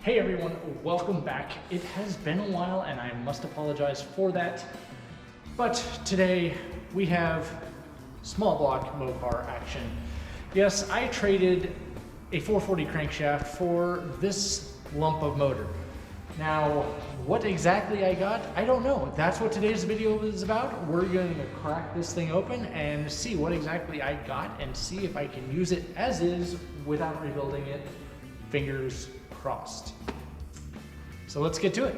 Hey everyone, welcome back. It has been a while and I must apologize for that. But today we have small block Mopar action. Yes, I traded a 440 crankshaft for this lump of motor. Now, what exactly I got, I don't know. That's what today's video is about. We're going to crack this thing open and see what exactly I got and see if I can use it as is without rebuilding it. Fingers crossed. So let's get to it.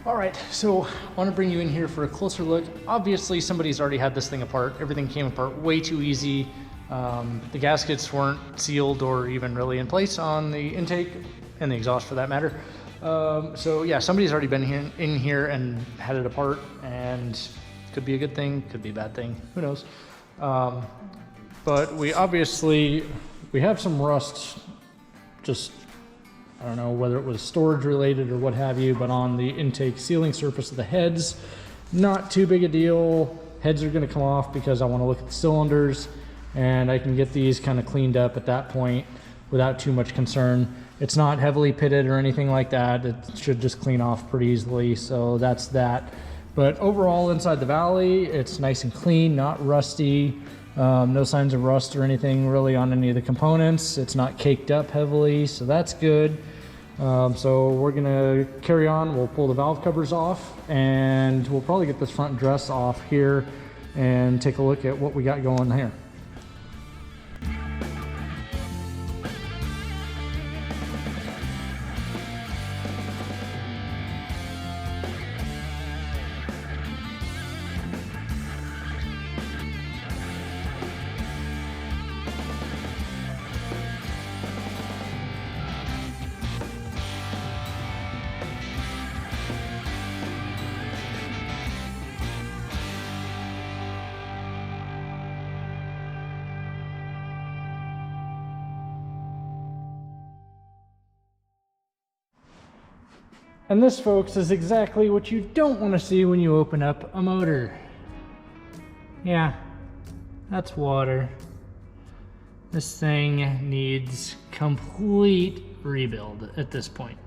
All right, so I want to bring you in here for a closer look. Obviously, somebody's already had this thing apart. Everything came apart way too easy. The gaskets weren't sealed or even really in place on the intake and the exhaust for that matter. So yeah, somebody's already been in here and had it apart, and could be a good thing, could be a bad thing, who knows. But we have some rust, just I don't know whether it was storage related or what have you, but on the intake sealing surface of the heads, not too big a deal. Heads are going to come off because I want to look at the cylinders, and I can get these kind of cleaned up at that point without too much concern. It's not heavily pitted or anything like that. It should just clean off pretty easily, so that's that. But overall, inside the valley, it's nice and clean, not rusty. No signs of rust or anything really on any of the components. It's not caked up heavily, so that's good. So we're gonna carry on. We'll pull the valve covers off, and we'll probably get this front dress off here and take a look at what we got going here. And this, folks, is exactly what you don't want to see when you open up a motor. Yeah, that's water. This thing needs complete rebuild at this point.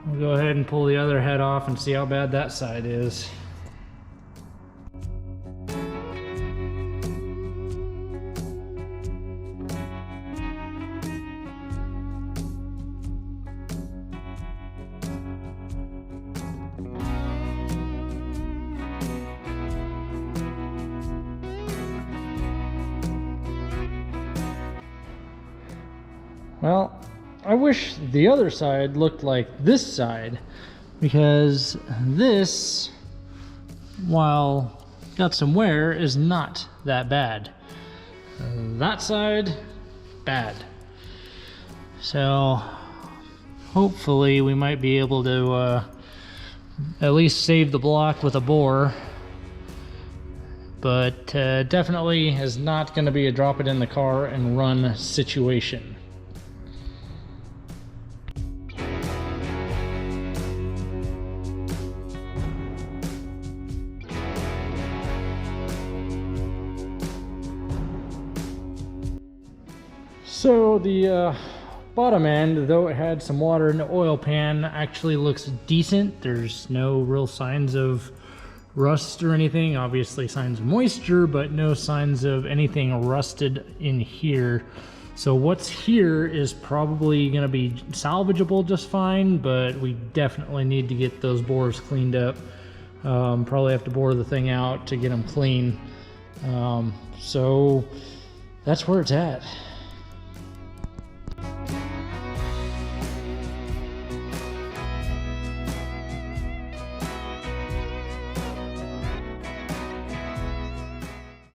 We'll go ahead and pull the other head off and see how bad that side is. Well, I wish the other side looked like this side, because this, while got some wear, is not that bad. That side, bad. So hopefully we might be able to at least save the block with a bore, but definitely is not going to be a drop it in the car and run situation. So the bottom end, though it had some water in the oil pan, actually looks decent. There's no real signs of rust or anything. Obviously signs of moisture, but no signs of anything rusted in here. So what's here is probably going to be salvageable just fine, but we definitely need to get those bores cleaned up. Probably have to bore the thing out to get them clean. So that's where it's at.